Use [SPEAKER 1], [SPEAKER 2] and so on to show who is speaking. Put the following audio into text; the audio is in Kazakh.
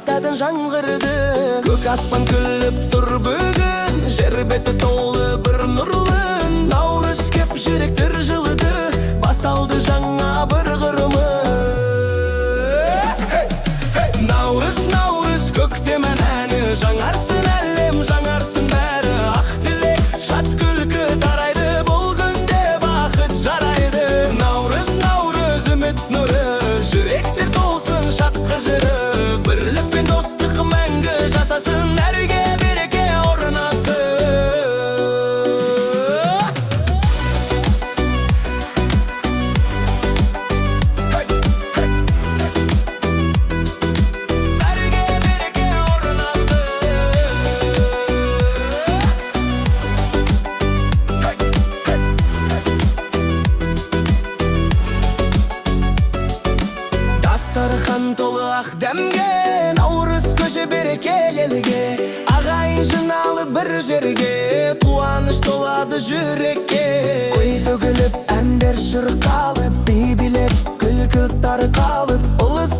[SPEAKER 1] айтатын жаңғырды. Көк аспан күліп тұр бүгін, жер беті толы бір нұрлы. Наурыз кеп жүректер жылыды, басталды жаңа бір қырымы. Наурыз, наурыз, көктем әні, жаңарсын әлем, жаңарсын бәрі. Ақ тілек, шат күлкі тарайды, бұл күнде бақыт жарайды. Наурыз, наурыз, үміт нұры, жүректер толсын шаттық жыры. Бірлік пен достық мәңгі жасасын, әрге береке орнасын. Дастархан толы ақ дәмге, наурыз көші берекелі елге. Ағайын жиналып бір жерге, қуаныш толады жүрекке. Қой төгіліп, әндер шырқалып, би билеп, күлкі тарқалып, ұлыс